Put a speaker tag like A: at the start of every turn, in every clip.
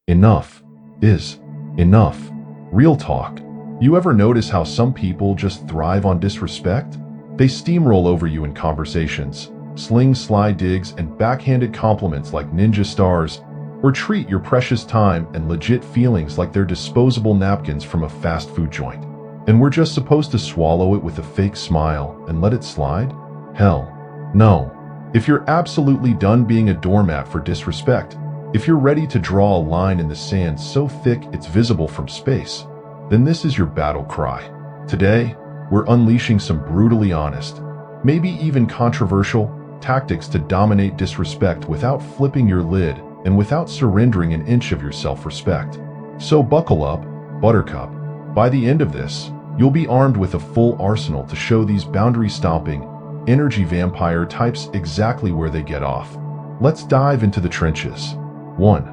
A: Enough is enough. Real talk. You ever notice how some people just thrive on disrespect? They steamroll over you in conversations, sling sly digs and backhanded compliments like ninja stars, or treat your precious time and legit feelings like they're disposable napkins from a fast food joint. And we're just supposed to swallow it with a fake smile and let it slide? Hell, no. If you're absolutely done being a doormat for disrespect, if you're ready to draw a line in the sand so thick it's visible from space, then this is your battle cry. Today, we're unleashing some brutally honest, maybe even controversial, tactics to dominate disrespect without flipping your lid and without surrendering an inch of your self-respect. So buckle up, Buttercup. By the end of this, you'll be armed with a full arsenal to show these boundary-stomping, energy vampire types exactly where they get off. Let's dive into the trenches. 1.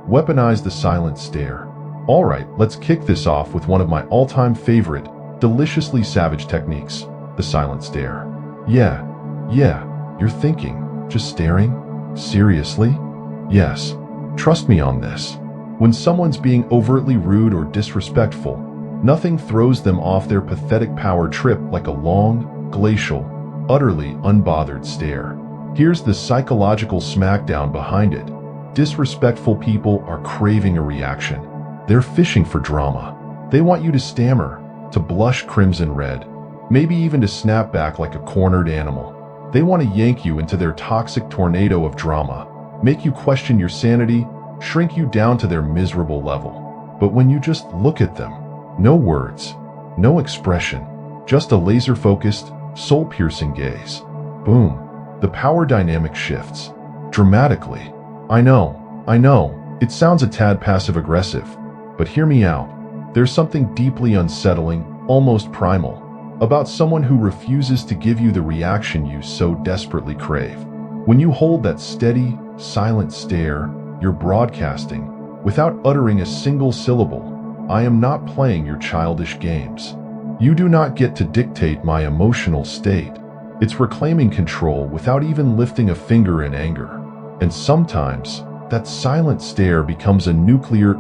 A: Weaponize the silent stare. Alright, let's kick this off with one of my all-time favorite, deliciously savage techniques, the silent stare. Yeah, you're thinking, just staring? Seriously? Yes, trust me on this. When someone's being overtly rude or disrespectful, nothing throws them off their pathetic power trip like a long, glacial, utterly unbothered stare. Here's the psychological smackdown behind it. Disrespectful people are craving a reaction. They're fishing for drama. They want you to stammer, to blush crimson red, maybe even to snap back like a cornered animal. They want to yank you into their toxic tornado of drama, make you question your sanity, shrink you down to their miserable level. But when you just look at them, no words, no expression, just a laser-focused, soul-piercing gaze. Boom, the power dynamic shifts. Dramatically. I know, it sounds a tad passive-aggressive, but hear me out. There's something deeply unsettling, almost primal, about someone who refuses to give you the reaction you so desperately crave. When you hold that steady, silent stare, you're broadcasting, without uttering a single syllable, I am not playing your childish games. You do not get to dictate my emotional state. It's reclaiming control without even lifting a finger in anger. And sometimes, that silent stare becomes a nuclear,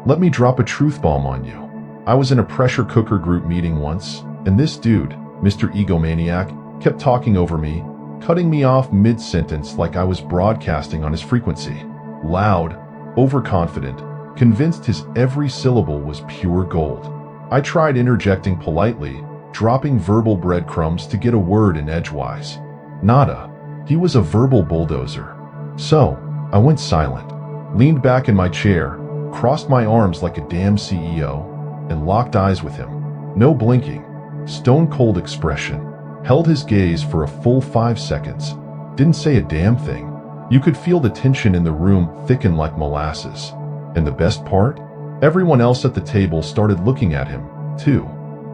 A: let me drop a truth bomb on you. I was in a pressure cooker group meeting once, and this dude, Mr. Egomaniac, kept talking over me, cutting me off mid-sentence like I was broadcasting on his frequency. Loud, overconfident, convinced his every syllable was pure gold. I tried interjecting politely, dropping verbal breadcrumbs to get a word in edgewise. Nada. He was a verbal bulldozer. So, I went silent, leaned back in my chair, crossed my arms like a damn CEO, and locked eyes with him. No blinking, stone-cold expression. Held his gaze for a full 5 seconds. Didn't say a damn thing. You could feel the tension in the room thicken like molasses. And the best part? Everyone else at the table started looking at him, too,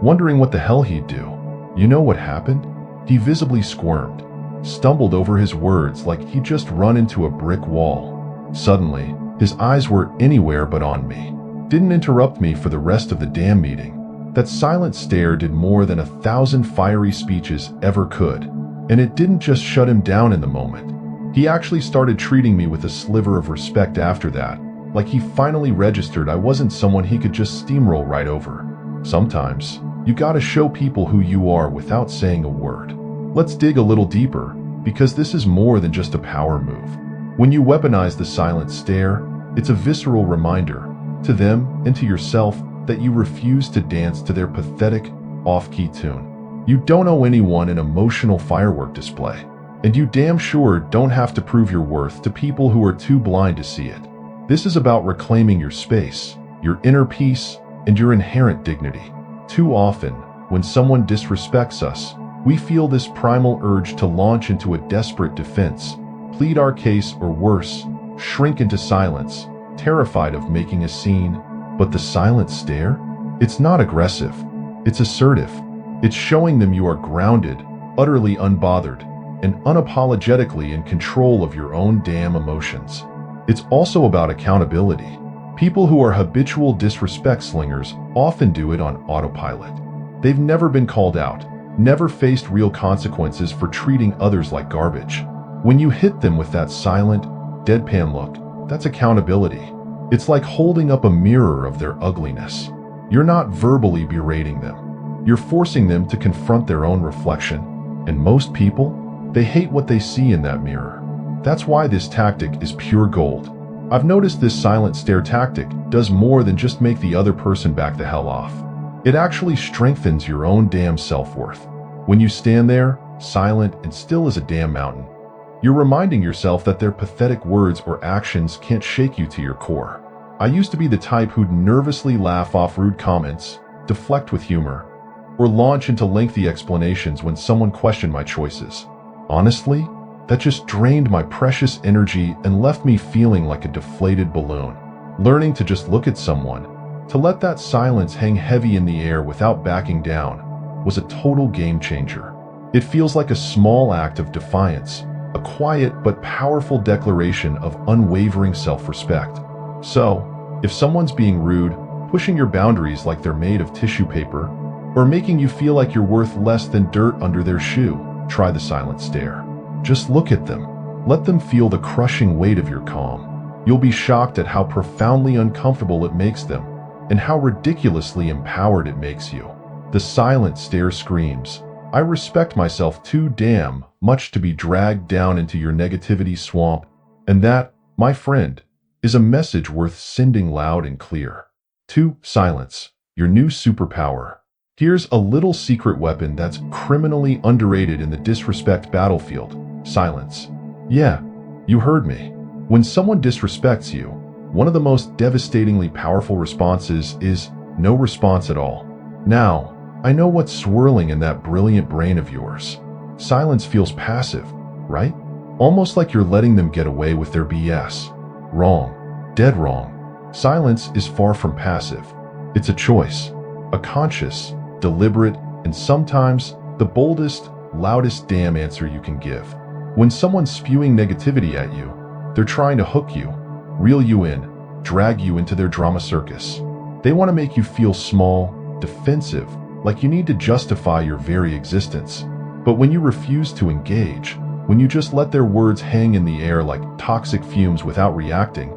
A: wondering what the hell he'd do. You know what happened? He visibly squirmed, stumbled over his words like he'd just run into a brick wall. Suddenly, his eyes were anywhere but on me. Didn't interrupt me for the rest of the damn meeting. That silent stare did more than 1,000 fiery speeches ever could. And it didn't just shut him down in the moment. He actually started treating me with a sliver of respect after that, like he finally registered I wasn't someone he could just steamroll right over. Sometimes, you gotta show people who you are without saying a word. Let's dig a little deeper, because this is more than just a power move. When you weaponize the silent stare, it's a visceral reminder, to them and to yourself, that you refuse to dance to their pathetic, off-key tune. You don't owe anyone an emotional firework display, and you damn sure don't have to prove your worth to people who are too blind to see it. This is about reclaiming your space, your inner peace, and your inherent dignity. Too often, when someone disrespects us, we feel this primal urge to launch into a desperate defense, plead our case, or worse, shrink into silence, terrified of making a scene. But the silent stare? It's not aggressive. It's assertive. It's showing them you are grounded, utterly unbothered, and unapologetically in control of your own damn emotions. It's also about accountability. People who are habitual disrespect slingers often do it on autopilot. They've never been called out, never faced real consequences for treating others like garbage. When you hit them with that silent, deadpan look, that's accountability. It's like holding up a mirror of their ugliness. You're not verbally berating them. You're forcing them to confront their own reflection. And most people, they hate what they see in that mirror. That's why this tactic is pure gold. I've noticed this silent stare tactic does more than just make the other person back the hell off. It actually strengthens your own damn self-worth. When you stand there, silent and still as a damn mountain, you're reminding yourself that their pathetic words or actions can't shake you to your core. I used to be the type who'd nervously laugh off rude comments, deflect with humor, or launch into lengthy explanations when someone questioned my choices. Honestly, that just drained my precious energy and left me feeling like a deflated balloon. Learning to just look at someone, to let that silence hang heavy in the air without backing down, was a total game changer. It feels like a small act of defiance, a quiet but powerful declaration of unwavering self-respect. So, if someone's being rude, pushing your boundaries like they're made of tissue paper, or making you feel like you're worth less than dirt under their shoe, try the silent stare. Just look at them. Let them feel the crushing weight of your calm. You'll be shocked at how profoundly uncomfortable it makes them, and how ridiculously empowered it makes you. The silent stare screams, "I respect myself too damn much to be dragged down into your negativity swamp," and that, my friend, is a message worth sending loud and clear. 2. Silence, your new superpower. Here's a little secret weapon that's criminally underrated in the disrespect battlefield: silence. Yeah, you heard me. When someone disrespects you, one of the most devastatingly powerful responses is no response at all. Now, I know what's swirling in that brilliant brain of yours. Silence feels passive, right? Almost like you're letting them get away with their BS. Wrong. Dead wrong. Silence is far from passive. It's a choice. A conscious, deliberate, and sometimes the boldest, loudest damn answer you can give. When someone's spewing negativity at you, they're trying to hook you, reel you in, drag you into their drama circus. They want to make you feel small, defensive, like you need to justify your very existence. But when you refuse to engage, when you just let their words hang in the air like toxic fumes without reacting,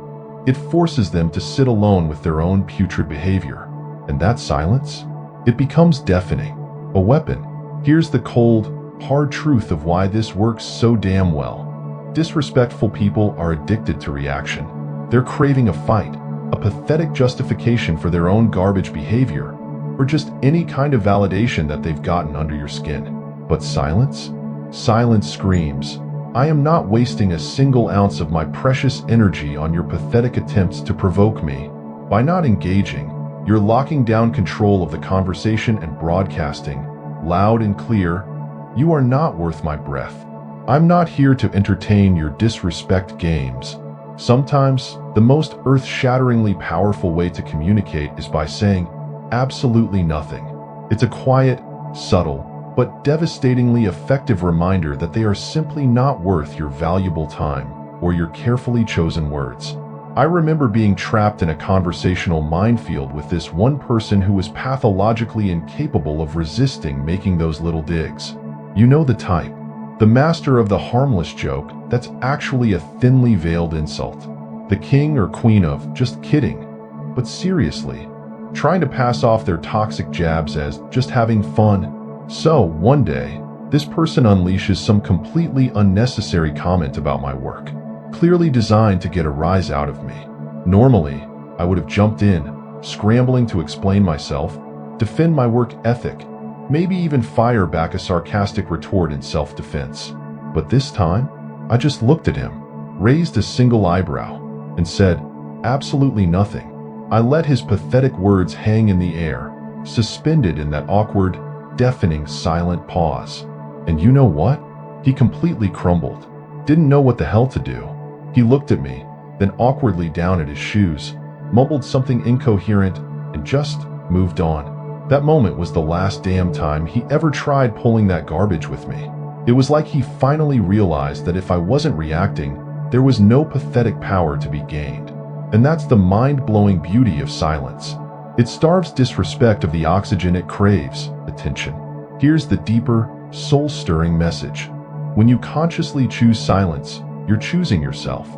A: it forces them to sit alone with their own putrid behavior. And that silence? It becomes deafening, a weapon. Here's the cold, hard truth of why this works so damn well. Disrespectful people are addicted to reaction. They're craving a fight, a pathetic justification for their own garbage behavior, or just any kind of validation that they've gotten under your skin. But silence? Silence screams, "I am not wasting a single ounce of my precious energy on your pathetic attempts to provoke me." By not engaging, you're locking down control of the conversation and broadcasting, loud and clear, "You are not worth my breath. I'm not here to entertain your disrespect games." Sometimes, the most earth-shatteringly powerful way to communicate is by saying absolutely nothing. It's a quiet, subtle, but devastatingly effective reminder that they are simply not worth your valuable time or your carefully chosen words. I remember being trapped in a conversational minefield with this one person who was pathologically incapable of resisting making those little digs. You know the type. The master of the harmless joke that's actually a thinly veiled insult. The king or queen of just kidding, but seriously, trying to pass off their toxic jabs as just having fun. So, one day, this person unleashes some completely unnecessary comment about my work, clearly designed to get a rise out of me. Normally, I would have jumped in, scrambling to explain myself, defend my work ethic, maybe even fire back a sarcastic retort in self-defense. But this time, I just looked at him, raised a single eyebrow, and said, absolutely nothing. I let his pathetic words hang in the air, suspended in that awkward, deafening, silent pause. And you know what? He completely crumbled. Didn't know what the hell to do. He looked at me, then awkwardly down at his shoes, mumbled something incoherent, and just moved on. That moment was the last damn time he ever tried pulling that garbage with me. It was like he finally realized that if I wasn't reacting, there was no pathetic power to be gained. And that's the mind-blowing beauty of silence. It starves disrespect of the oxygen it craves, attention. Here's the deeper, soul-stirring message. When you consciously choose silence, you're choosing yourself.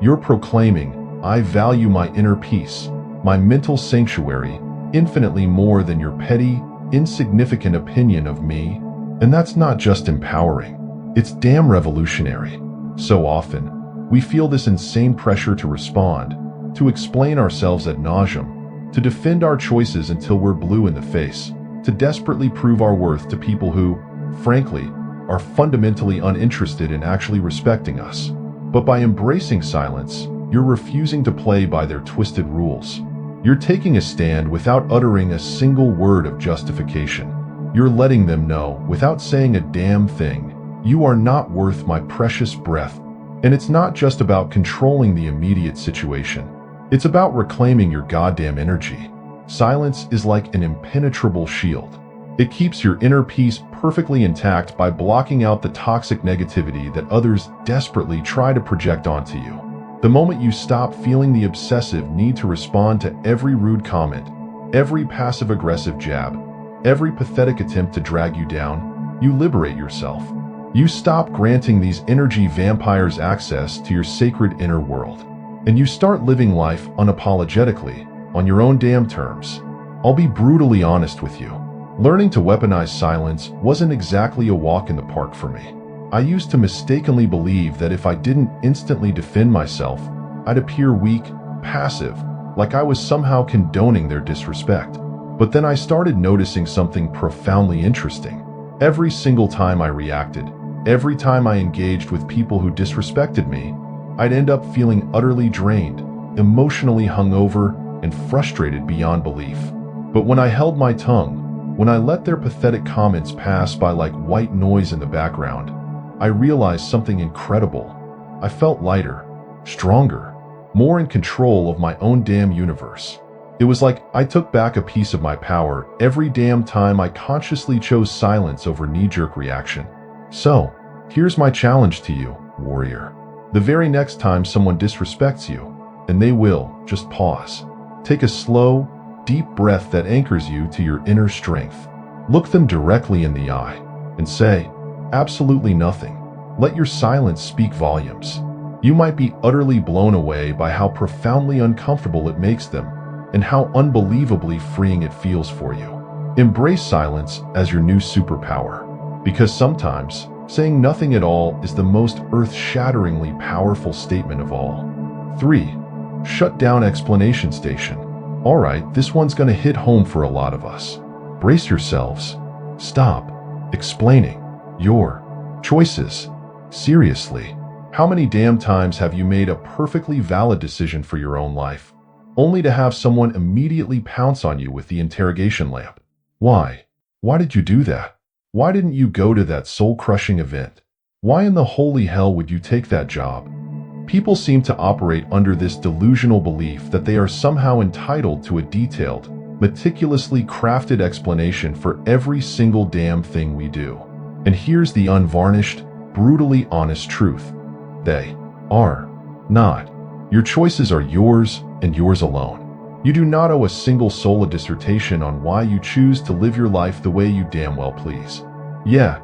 A: You're proclaiming, I value my inner peace, my mental sanctuary, infinitely more than your petty, insignificant opinion of me. And that's not just empowering, it's damn revolutionary. So often, we feel this insane pressure to respond, to explain ourselves ad nauseum, to defend our choices until we're blue in the face, to desperately prove our worth to people who, frankly, are fundamentally uninterested in actually respecting us. But by embracing silence, you're refusing to play by their twisted rules. You're taking a stand without uttering a single word of justification. You're letting them know, without saying a damn thing, you are not worth my precious breath. And it's not just about controlling the immediate situation. It's about reclaiming your goddamn energy. Silence is like an impenetrable shield. It keeps your inner peace perfectly intact by blocking out the toxic negativity that others desperately try to project onto you. The moment you stop feeling the obsessive need to respond to every rude comment, every passive-aggressive jab, every pathetic attempt to drag you down, you liberate yourself. You stop granting these energy vampires access to your sacred inner world, and you start living life unapologetically, on your own damn terms. I'll be brutally honest with you. Learning to weaponize silence wasn't exactly a walk in the park for me. I used to mistakenly believe that if I didn't instantly defend myself, I'd appear weak, passive, like I was somehow condoning their disrespect. But then I started noticing something profoundly interesting. Every single time I reacted, every time I engaged with people who disrespected me, I'd end up feeling utterly drained, emotionally hungover, and frustrated beyond belief. But when I held my tongue, when I let their pathetic comments pass by like white noise in the background, I realized something incredible. I felt lighter, stronger, more in control of my own damn universe. It was like I took back a piece of my power every damn time I consciously chose silence over knee-jerk reaction. So, here's my challenge to you, warrior. The very next time someone disrespects you, and they will, just pause. Take a slow, deep breath that anchors you to your inner strength. Look them directly in the eye and say, absolutely nothing. Let your silence speak volumes. You might be utterly blown away by how profoundly uncomfortable it makes them and how unbelievably freeing it feels for you. Embrace silence as your new superpower, because sometimes saying nothing at all is the most earth-shatteringly powerful statement of all. 3. Shut down explanation station. Alright, this one's gonna hit home for a lot of us. Brace yourselves. Stop explaining your choices. Seriously, how many damn times have you made a perfectly valid decision for your own life, only to have someone immediately pounce on you with the interrogation lamp? Why? Why did you do that? Why didn't you go to that soul-crushing event? Why in the holy hell would you take that job? People seem to operate under this delusional belief that they are somehow entitled to a detailed, meticulously crafted explanation for every single damn thing we do. And here's the unvarnished, brutally honest truth. They are not. Your choices are yours and yours alone. You do not owe a single soul a dissertation on why you choose to live your life the way you damn well please. Yeah,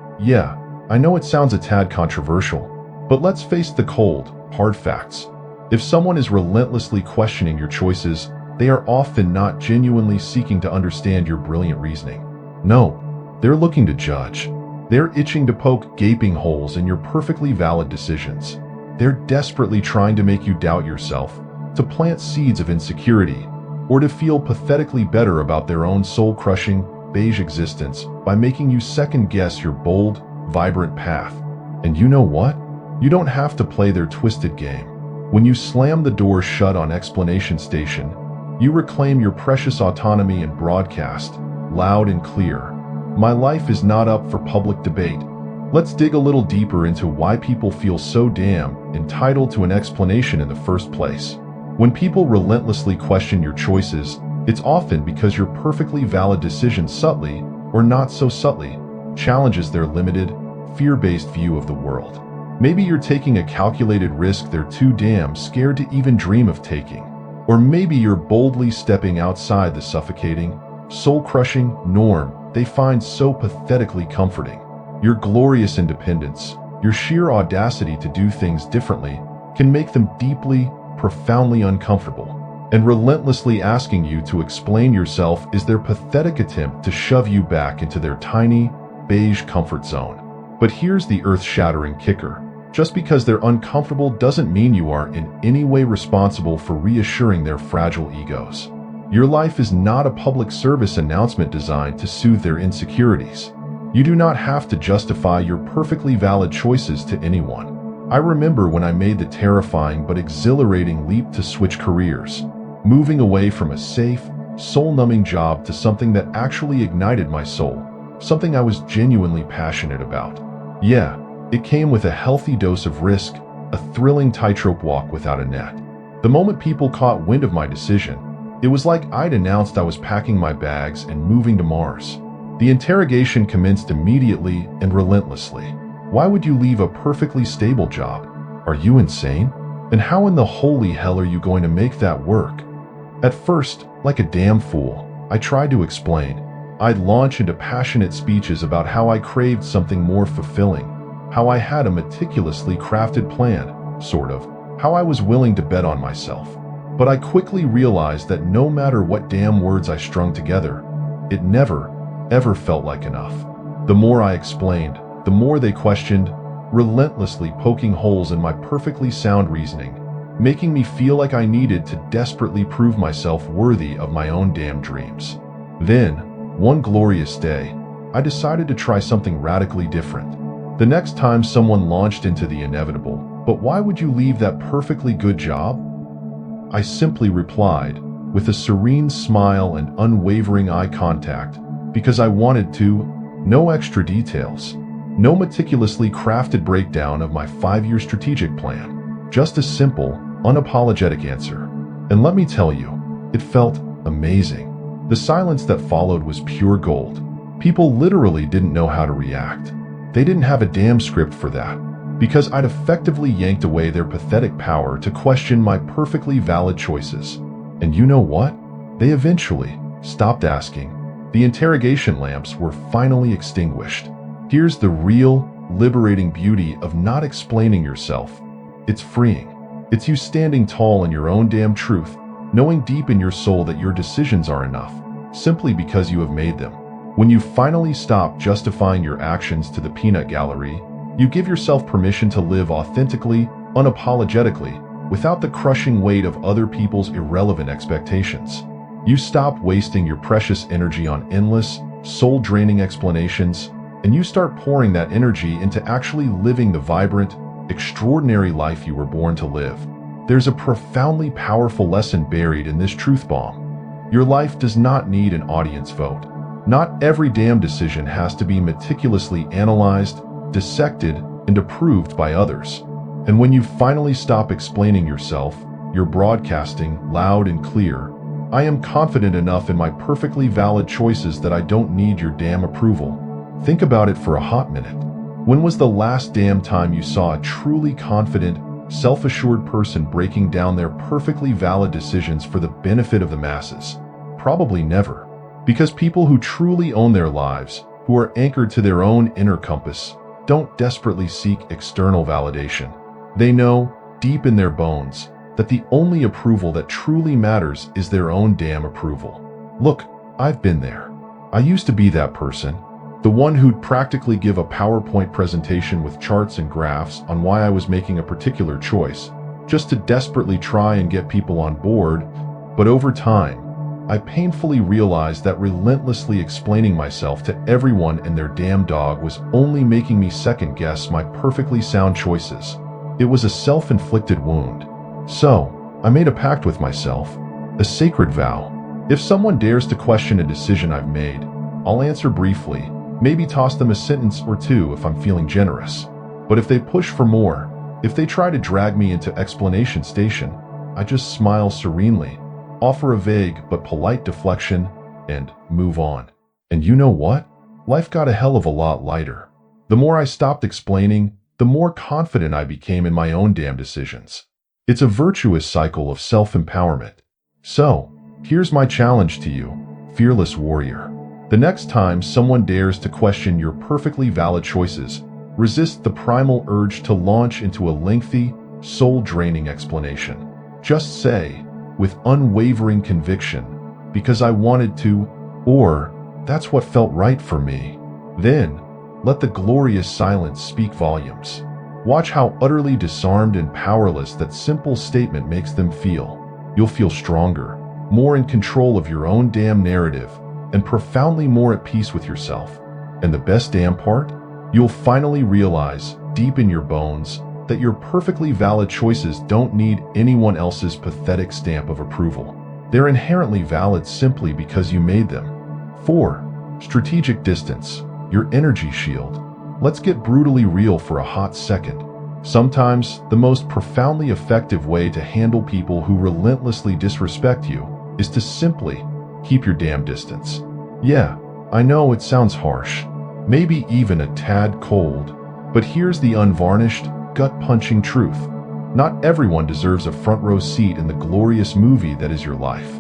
A: I know it sounds a tad controversial, but let's face the cold, hard facts. If someone is relentlessly questioning your choices, they are often not genuinely seeking to understand your brilliant reasoning. No, they're looking to judge. They're itching to poke gaping holes in your perfectly valid decisions. They're desperately trying to make you doubt yourself, to plant seeds of insecurity, or to feel pathetically better about their own soul-crushing, beige existence by making you second-guess your bold, vibrant path. And you know what? You don't have to play their twisted game. When you slam the door shut on explanation station, you reclaim your precious autonomy and broadcast, loud and clear. My life is not up for public debate. Let's dig a little deeper into why people feel so damn entitled to an explanation in the first place. When people relentlessly question your choices, it's often because your perfectly valid decision subtly, or not so subtly, challenges their limited, fear-based view of the world. Maybe you're taking a calculated risk they're too damn scared to even dream of taking. Or maybe you're boldly stepping outside the suffocating, soul-crushing norm they find so pathetically comforting. Your glorious independence, your sheer audacity to do things differently, can make them deeply, profoundly uncomfortable. And relentlessly asking you to explain yourself is their pathetic attempt to shove you back into their tiny, beige comfort zone. But here's the earth-shattering kicker. Just because they're uncomfortable doesn't mean you are in any way responsible for reassuring their fragile egos. Your life is not a public service announcement designed to soothe their insecurities. You do not have to justify your perfectly valid choices to anyone. I remember when I made the terrifying but exhilarating leap to switch careers, moving away from a safe, soul-numbing job to something that actually ignited my soul, something I was genuinely passionate about. Yeah, it came with a healthy dose of risk, a thrilling tightrope walk without a net. The moment people caught wind of my decision, it was like I'd announced I was packing my bags and moving to Mars. The interrogation commenced immediately and relentlessly. Why would you leave a perfectly stable job? Are you insane? And how in the holy hell are you going to make that work? At first, like a damn fool, I tried to explain. I'd launch into passionate speeches about how I craved something more fulfilling, how I had a meticulously crafted plan, sort of, how I was willing to bet on myself. But I quickly realized that no matter what damn words I strung together, it never, ever felt like enough. The more I explained, the more they questioned, relentlessly poking holes in my perfectly sound reasoning, making me feel like I needed to desperately prove myself worthy of my own damn dreams. Then, one glorious day, I decided to try something radically different. The next time someone launched into the inevitable, "But why would you leave that perfectly good job?" I simply replied, with a serene smile and unwavering eye contact, because I wanted to. No extra details. No meticulously crafted breakdown of my 5-year strategic plan. Just a simple, unapologetic answer. And let me tell you, it felt amazing. The silence that followed was pure gold. People literally didn't know how to react. They didn't have a damn script for that, because I'd effectively yanked away their pathetic power to question my perfectly valid choices. And you know what? They eventually stopped asking. The interrogation lamps were finally extinguished. Here's the real, liberating beauty of not explaining yourself. It's freeing. It's you standing tall in your own damn truth, knowing deep in your soul that your decisions are enough, simply because you have made them. When you finally stop justifying your actions to the peanut gallery, you give yourself permission to live authentically, unapologetically, without the crushing weight of other people's irrelevant expectations. You stop wasting your precious energy on endless, soul-draining explanations, and you start pouring that energy into actually living the vibrant, extraordinary life you were born to live. There's a profoundly powerful lesson buried in this truth bomb. Your life does not need an audience vote. Not every damn decision has to be meticulously analyzed, dissected, and approved by others. And when you finally stop explaining yourself, you're broadcasting loud and clear. I am confident enough in my perfectly valid choices that I don't need your damn approval. Think about it for a hot minute. When was the last damn time you saw a truly confident, self-assured person breaking down their perfectly valid decisions for the benefit of the masses? Probably never. Because people who truly own their lives, who are anchored to their own inner compass, don't desperately seek external validation. They know, deep in their bones, that the only approval that truly matters is their own damn approval. Look, I've been there. I used to be that person, the one who'd practically give a PowerPoint presentation with charts and graphs on why I was making a particular choice, just to desperately try and get people on board. But over time, I painfully realized that relentlessly explaining myself to everyone and their damn dog was only making me second-guess my perfectly sound choices. It was a self-inflicted wound. So, I made a pact with myself, a sacred vow. If someone dares to question a decision I've made, I'll answer briefly, maybe toss them a sentence or two if I'm feeling generous. But if they push for more, if they try to drag me into explanation station, I just smile serenely, offer a vague but polite deflection, and move on. And you know what? Life got a hell of a lot lighter. The more I stopped explaining, the more confident I became in my own damn decisions. It's a virtuous cycle of self-empowerment. So, here's my challenge to you, fearless warrior. The next time someone dares to question your perfectly valid choices, resist the primal urge to launch into a lengthy, soul-draining explanation. Just say, with unwavering conviction, because I wanted to, or that's what felt right for me. Then, let the glorious silence speak volumes. Watch how utterly disarmed and powerless that simple statement makes them feel. You'll feel stronger, more in control of your own damn narrative, and profoundly more at peace with yourself. And the best damn part? You'll finally realize, deep in your bones, that your perfectly valid choices don't need anyone else's pathetic stamp of approval. They're inherently valid simply because you made them. 4. Strategic distance, your energy shield. Let's get brutally real for a hot second. Sometimes, the most profoundly effective way to handle people who relentlessly disrespect you is to simply keep your damn distance. Yeah, I know it sounds harsh, maybe even a tad cold, but here's the unvarnished, gut-punching truth. Not everyone deserves a front-row seat in the glorious movie that is your life.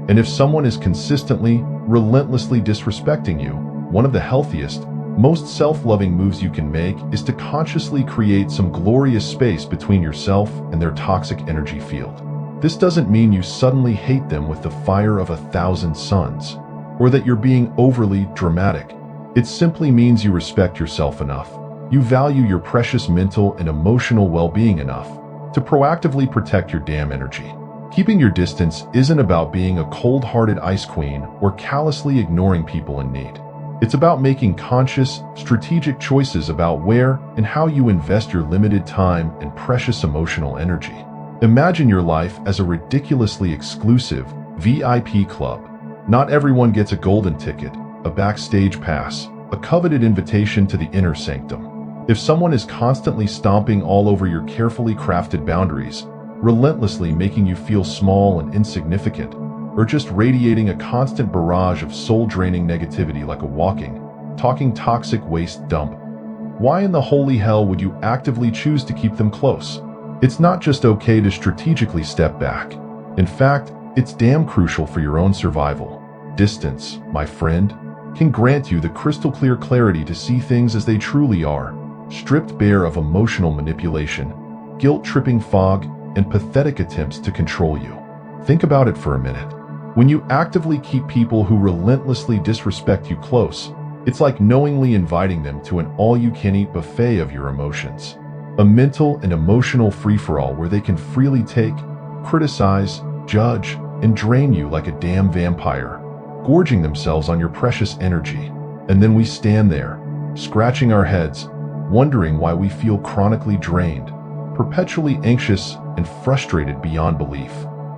A: And if someone is consistently, relentlessly disrespecting you, one of the healthiest, most self-loving moves you can make is to consciously create some glorious space between yourself and their toxic energy field. This doesn't mean you suddenly hate them with the fire of 1,000 suns, or that you're being overly dramatic. It simply means you respect yourself enough. You value your precious mental and emotional well-being enough to proactively protect your damn energy. Keeping your distance isn't about being a cold-hearted ice queen or callously ignoring people in need. It's about making conscious, strategic choices about where and how you invest your limited time and precious emotional energy. Imagine your life as a ridiculously exclusive VIP club. Not everyone gets a golden ticket, a backstage pass, a coveted invitation to the inner sanctum. If someone is constantly stomping all over your carefully crafted boundaries, relentlessly making you feel small and insignificant, or just radiating a constant barrage of soul-draining negativity like a talking toxic waste dump, why in the holy hell would you actively choose to keep them close? It's not just okay to strategically step back. In fact, it's damn crucial for your own survival. Distance, my friend, can grant you the crystal-clear clarity to see things as they truly are, stripped bare of emotional manipulation, guilt-tripping fog, and pathetic attempts to control you. Think about it for a minute. When you actively keep people who relentlessly disrespect you close, it's like knowingly inviting them to an all-you-can-eat buffet of your emotions. A mental and emotional free-for-all where they can freely take, criticize, judge, and drain you like a damn vampire, gorging themselves on your precious energy. And then we stand there, scratching our heads, wondering why we feel chronically drained, perpetually anxious, and frustrated beyond belief.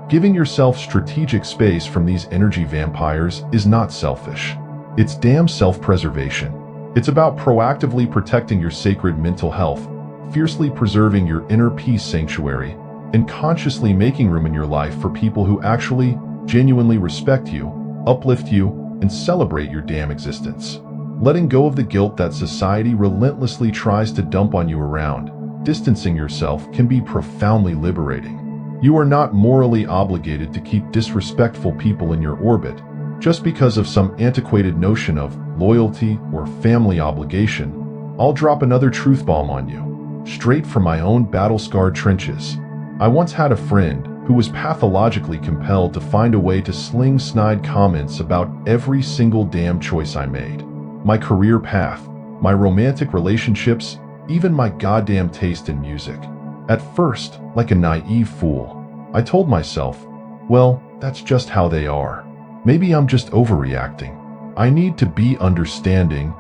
A: Giving yourself strategic space from these energy vampires is not selfish. It's damn self-preservation. It's about proactively protecting your sacred mental health, fiercely preserving your inner peace sanctuary, and consciously making room in your life for people who actually, genuinely respect you, uplift you, and celebrate your damn existence. Letting go of the guilt that society relentlessly tries to dump on you around, distancing yourself can be profoundly liberating. You are not morally obligated to keep disrespectful people in your orbit just because of some antiquated notion of loyalty or family obligation. I'll drop another truth bomb on you, straight from my own battle-scarred trenches. I once had a friend who was pathologically compelled to find a way to sling snide comments about every single damn choice I made. My career path, my romantic relationships, even my goddamn taste in music. At first, like a naive fool, I told myself, well, that's just how they are. Maybe I'm just overreacting. I need to be understanding.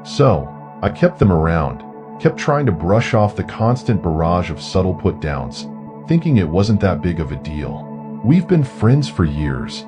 A: So, I kept them around, kept trying to brush off the constant barrage of subtle put-downs, thinking it wasn't that big of a deal. We've been friends for years.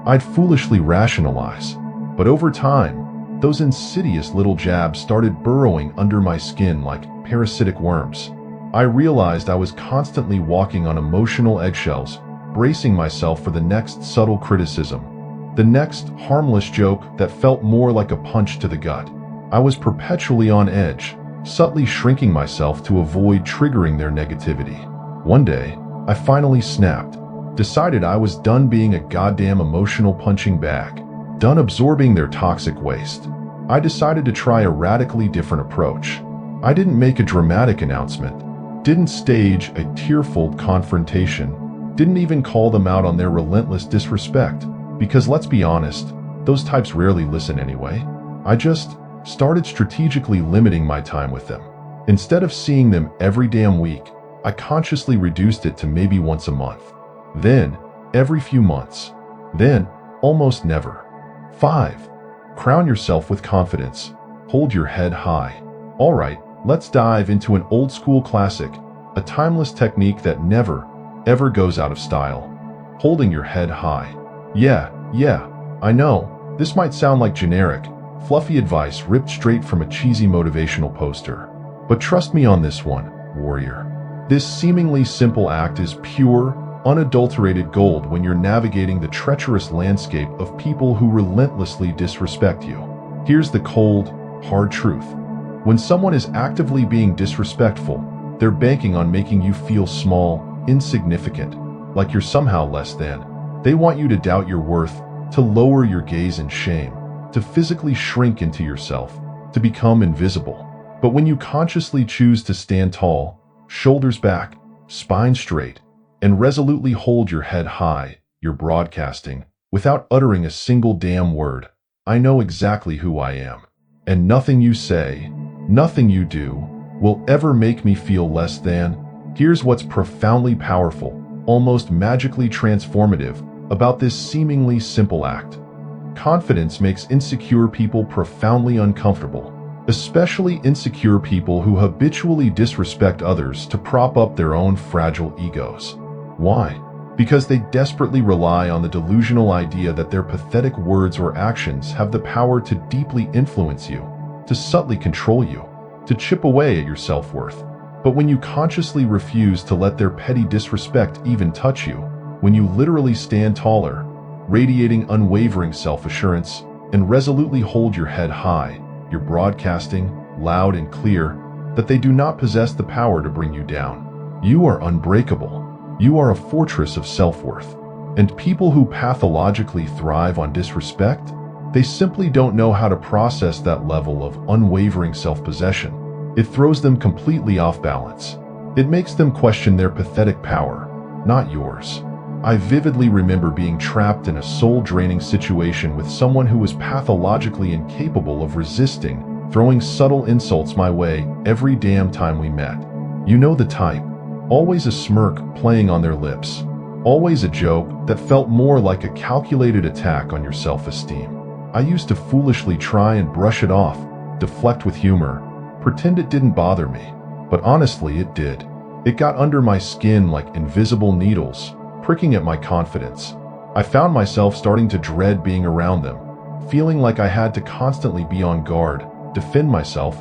A: I'd foolishly rationalize. But over time, those insidious little jabs started burrowing under my skin like parasitic worms. I realized I was constantly walking on emotional eggshells, bracing myself for the next subtle criticism, the next harmless joke that felt more like a punch to the gut. I was perpetually on edge, subtly shrinking myself to avoid triggering their negativity. One day, I finally snapped, decided I was done being a goddamn emotional punching bag, done absorbing their toxic waste. I decided to try a radically different approach. I didn't make a dramatic announcement, didn't stage a tearful confrontation. Didn't even call them out on their relentless disrespect, because let's be honest, those types rarely listen anyway. I just started strategically limiting my time with them. Instead of seeing them every damn week, I consciously reduced it to maybe once a month. Then, every few months. Then, almost never. 5. Crown yourself with confidence. Hold your head high. Alright, let's dive into an old school classic, a timeless technique that never, ever goes out of style. Holding your head high. Yeah, I know, this might sound like generic, fluffy advice ripped straight from a cheesy motivational poster. But trust me on this one, warrior. This seemingly simple act is pure, unadulterated gold when you're navigating the treacherous landscape of people who relentlessly disrespect you. Here's the cold, hard truth. When someone is actively being disrespectful, they're banking on making you feel small, insignificant, like you're somehow less than. They want you to doubt your worth, to lower your gaze in shame, to physically shrink into yourself, to become invisible. But when you consciously choose to stand tall, shoulders back, spine straight, and resolutely hold your head high, you're broadcasting, without uttering a single damn word, I know exactly who I am. And nothing you say, nothing you do, will ever make me feel less than. Here's what's profoundly powerful, almost magically transformative, about this seemingly simple act. Confidence makes insecure people profoundly uncomfortable, especially insecure people who habitually disrespect others to prop up their own fragile egos. Why? Because they desperately rely on the delusional idea that their pathetic words or actions have the power to deeply influence you, to subtly control you, to chip away at your self-worth. But when you consciously refuse to let their petty disrespect even touch you, when you literally stand taller, radiating unwavering self-assurance, and resolutely hold your head high, you're broadcasting, loud and clear, that they do not possess the power to bring you down. You are unbreakable. You are a fortress of self-worth. And people who pathologically thrive on disrespect, they simply don't know how to process that level of unwavering self-possession. It throws them completely off balance. It makes them question their pathetic power, not yours. I vividly remember being trapped in a soul-draining situation with someone who was pathologically incapable of resisting, throwing subtle insults my way every damn time we met. You know the type. Always a smirk playing on their lips. Always a joke that felt more like a calculated attack on your self-esteem. I used to foolishly try and brush it off, deflect with humor, pretend it didn't bother me. But honestly, it did. It got under my skin like invisible needles, pricking at my confidence. I found myself starting to dread being around them, feeling like I had to constantly be on guard, defend myself,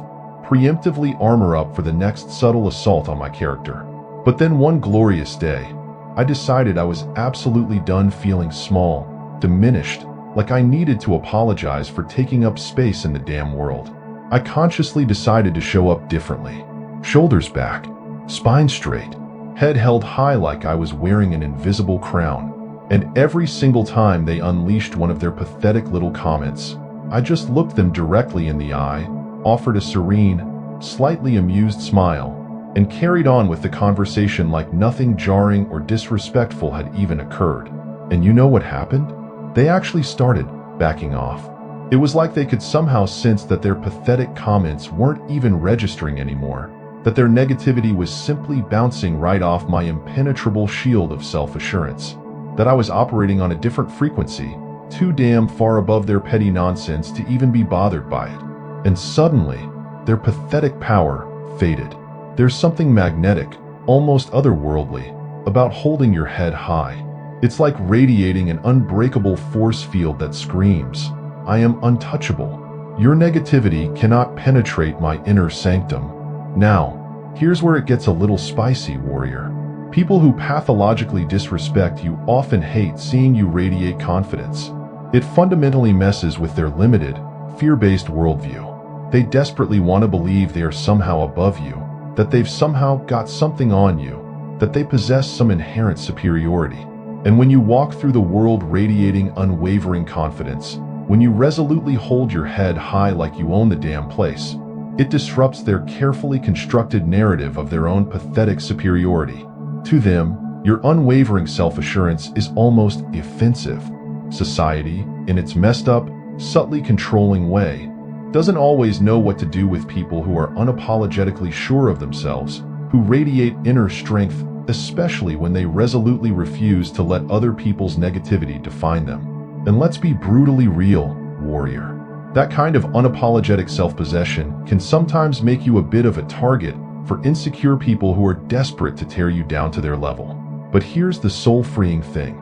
A: preemptively armor up for the next subtle assault on my character. But then one glorious day, I decided I was absolutely done feeling small, diminished, like I needed to apologize for taking up space in the damn world. I consciously decided to show up differently. Shoulders back, spine straight, head held high like I was wearing an invisible crown. And every single time they unleashed one of their pathetic little comments, I just looked them directly in the eye, offered a serene, slightly amused smile, and carried on with the conversation like nothing jarring or disrespectful had even occurred. And you know what happened? They actually started backing off. It was like they could somehow sense that their pathetic comments weren't even registering anymore, that their negativity was simply bouncing right off my impenetrable shield of self-assurance, that I was operating on a different frequency, too damn far above their petty nonsense to even be bothered by it. And suddenly, their pathetic power faded. There's something magnetic, almost otherworldly, about holding your head high. It's like radiating an unbreakable force field that screams, I am untouchable. Your negativity cannot penetrate my inner sanctum. Now, here's where it gets a little spicy, warrior. People who pathologically disrespect you often hate seeing you radiate confidence. It fundamentally messes with their limited, fear-based worldview. They desperately want to believe they are somehow above you, that they've somehow got something on you, that they possess some inherent superiority. And when you walk through the world radiating unwavering confidence, when you resolutely hold your head high like you own the damn place, it disrupts their carefully constructed narrative of their own pathetic superiority. To them, Your unwavering self-assurance is almost offensive. Society, in its messed up, subtly controlling way, doesn't always know what to do with people who are unapologetically sure of themselves, who radiate inner strength, especially when they resolutely refuse to let other people's negativity define them. And let's be brutally real, warrior. That kind of unapologetic self-possession can sometimes make you a bit of a target for insecure people who are desperate to tear you down to their level. But here's the soul-freeing thing.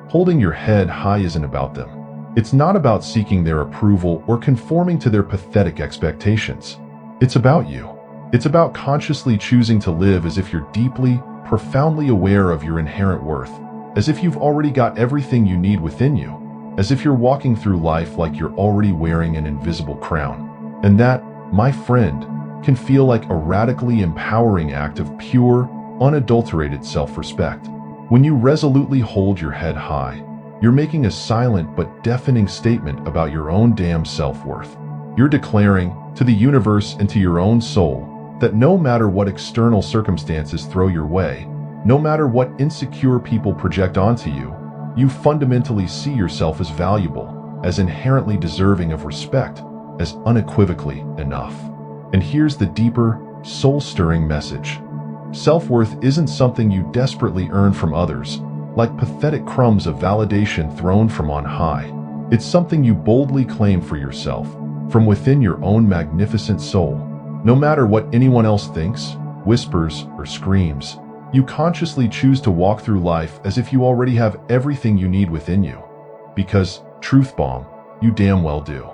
A: Holding your head high isn't about them. It's not about seeking their approval or conforming to their pathetic expectations. It's about you. It's about consciously choosing to live as if you're deeply, profoundly aware of your inherent worth, as if you've already got everything you need within you, as if you're walking through life like you're already wearing an invisible crown. And that, my friend, can feel like a radically empowering act of pure, unadulterated self-respect. When you resolutely hold your head high, you're making a silent but deafening statement about your own damn self-worth. You're declaring, to the universe and to your own soul, that no matter what external circumstances throw your way, no matter what insecure people project onto you, you fundamentally see yourself as valuable, as inherently deserving of respect, as unequivocally enough. And here's the deeper, soul-stirring message. Self-worth isn't something you desperately earn from others, like pathetic crumbs of validation thrown from on high. It's something you boldly claim for yourself, from within your own magnificent soul. No matter what anyone else thinks, whispers, or screams, you consciously choose to walk through life as if you already have everything you need within you. Because, truth bomb, you damn well do.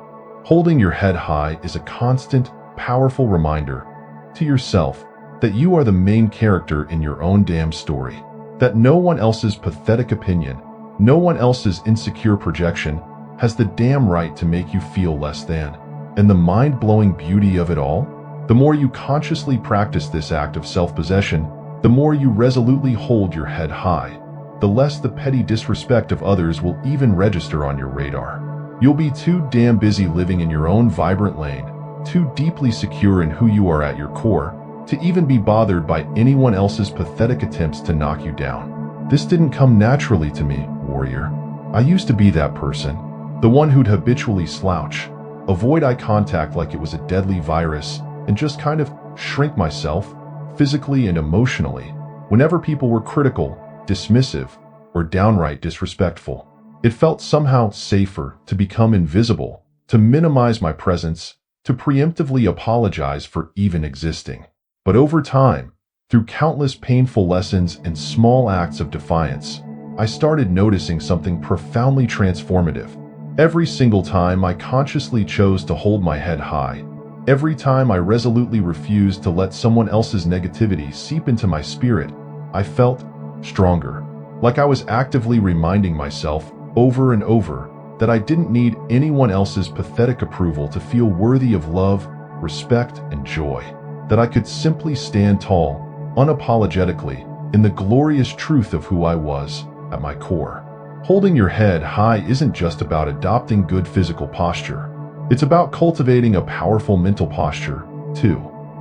A: Holding your head high is a constant, powerful reminder to yourself that you are the main character in your own damn story. That no one else's pathetic opinion, no one else's insecure projection has the damn right to make you feel less than. And the mind-blowing beauty of it all? The more you consciously practice this act of self-possession, the more you resolutely hold your head high, the less the petty disrespect of others will even register on your radar. You'll be too damn busy living in your own vibrant lane, too deeply secure in who you are at your core, to even be bothered by anyone else's pathetic attempts to knock you down. This didn't come naturally to me, warrior. I used to be that person, the one who'd habitually slouch, avoid eye contact like it was a deadly virus, and just kind of shrink myself, physically and emotionally, whenever people were critical, dismissive, or downright disrespectful. It felt somehow safer to become invisible, to minimize my presence, to preemptively apologize for even existing. But over time, through countless painful lessons and small acts of defiance, I started noticing something profoundly transformative. Every single time I consciously chose to hold my head high, every time I resolutely refused to let someone else's negativity seep into my spirit, I felt stronger. Like I was actively reminding myself over and over that I didn't need anyone else's pathetic approval to feel worthy of love, respect, and joy. That I could simply stand tall, unapologetically, in the glorious truth of who I was at my core. Holding your head high isn't just about adopting good physical posture. It's about cultivating a powerful mental posture, too.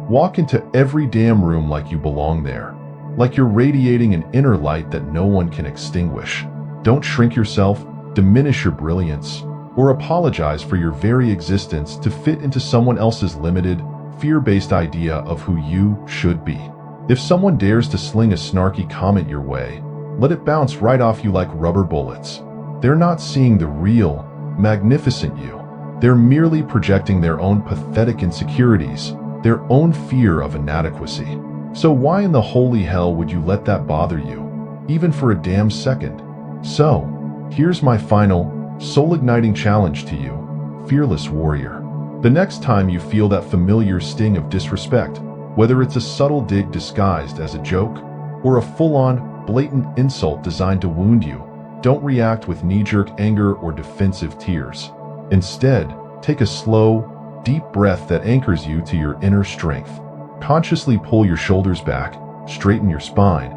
A: Walk into every damn room like you belong there, like you're radiating an inner light that no one can extinguish. Don't shrink yourself, diminish your brilliance, or apologize for your very existence to fit into someone else's limited, fear-based idea of who you should be. If someone dares to sling a snarky comment your way, let it bounce right off you like rubber bullets. They're not seeing the real, magnificent you. They're merely projecting their own pathetic insecurities, their own fear of inadequacy. So why in the holy hell would you let that bother you, even for a damn second? So, here's my final, soul-igniting challenge to you, fearless warrior. The next time you feel that familiar sting of disrespect, whether it's a subtle dig disguised as a joke, or a full-on, blatant insult designed to wound you, don't react with knee-jerk anger or defensive tears. Instead, take a slow, deep breath that anchors you to your inner strength. Consciously pull your shoulders back, straighten your spine,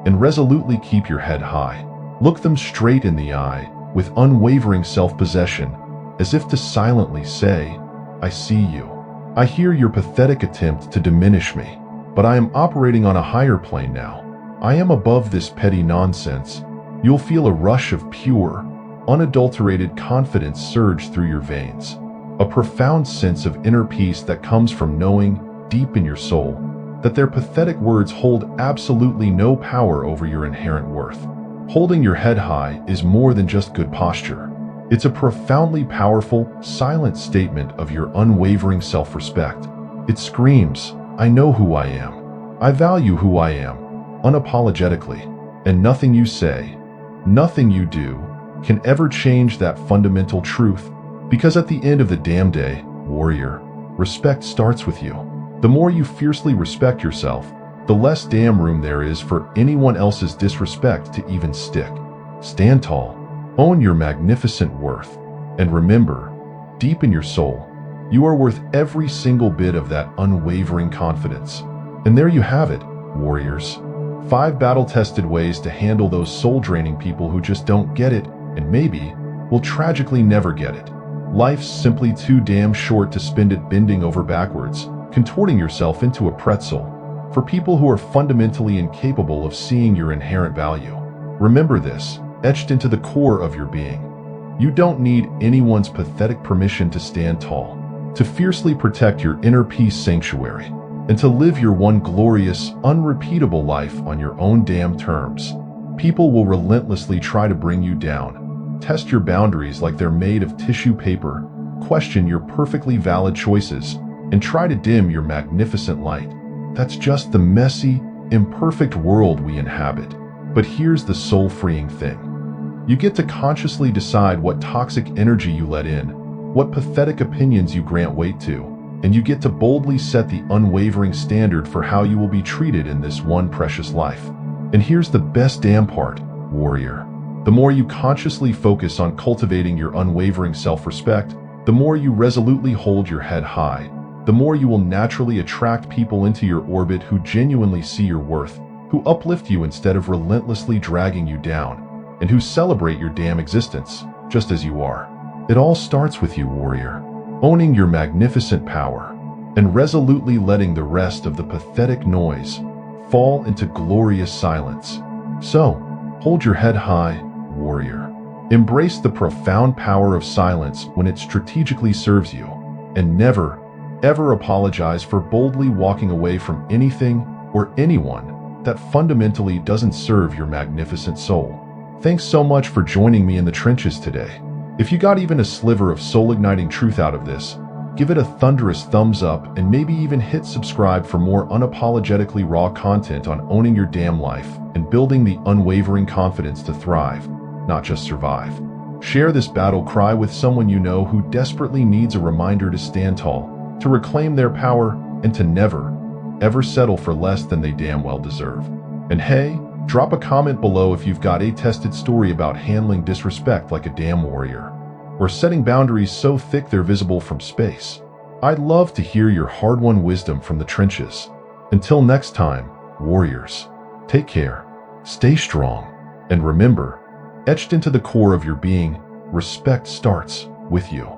A: and resolutely keep your head high. Look them straight in the eye, with unwavering self-possession, as if to silently say, I see you. I hear your pathetic attempt to diminish me, but I am operating on a higher plane now. I am above this petty nonsense, you'll feel a rush of pure, unadulterated confidence surge through your veins. A profound sense of inner peace that comes from knowing, deep in your soul, that their pathetic words hold absolutely no power over your inherent worth. Holding your head high is more than just good posture. It's a profoundly powerful, silent statement of your unwavering self-respect. It screams, I know who I am. I value who I am, unapologetically. And nothing you say, nothing you do, can ever change that fundamental truth. Because at the end of the damn day, warrior, respect starts with you. The more you fiercely respect yourself, the less damn room there is for anyone else's disrespect to even stick. Stand tall, own your magnificent worth, and remember, deep in your soul, you are worth every single bit of that unwavering confidence. And there you have it, warriors. 5 battle-tested ways to handle those soul-draining people who just don't get it, and maybe will tragically never get it. Life's simply too damn short to spend it bending over backwards, contorting yourself into a pretzel, for people who are fundamentally incapable of seeing your inherent value. Remember this, etched into the core of your being. You don't need anyone's pathetic permission to stand tall, to fiercely protect your inner peace sanctuary, and to live your one glorious, unrepeatable life on your own damn terms. People will relentlessly try to bring you down, test your boundaries like they're made of tissue paper, question your perfectly valid choices, and try to dim your magnificent light. That's just the messy, imperfect world we inhabit. But here's the soul-freeing thing. You get to consciously decide what toxic energy you let in, what pathetic opinions you grant weight to, and you get to boldly set the unwavering standard for how you will be treated in this one precious life. And here's the best damn part, warrior. The more you consciously focus on cultivating your unwavering self-respect, the more you resolutely hold your head high, the more you will naturally attract people into your orbit who genuinely see your worth, who uplift you instead of relentlessly dragging you down, and who celebrate your damn existence, just as you are. It all starts with you, warrior, owning your magnificent power, and resolutely letting the rest of the pathetic noise fall into glorious silence. So, hold your head high, warrior. Embrace the profound power of silence when it strategically serves you, and never, ever apologize for boldly walking away from anything or anyone that fundamentally doesn't serve your magnificent soul. Thanks so much for joining me in the trenches today. If you got even a sliver of soul-igniting truth out of this, give it a thunderous thumbs up and maybe even hit subscribe for more unapologetically raw content on owning your damn life and building the unwavering confidence to thrive, not just survive. Share this battle cry with someone you know who desperately needs a reminder to stand tall, to reclaim their power, and to never, ever settle for less than they damn well deserve. And hey, drop a comment below if you've got a tested story about handling disrespect like a damn warrior, or setting boundaries so thick they're visible from space. I'd love to hear your hard-won wisdom from the trenches. Until next time, warriors, take care, stay strong, and remember, etched into the core of your being, respect starts with you.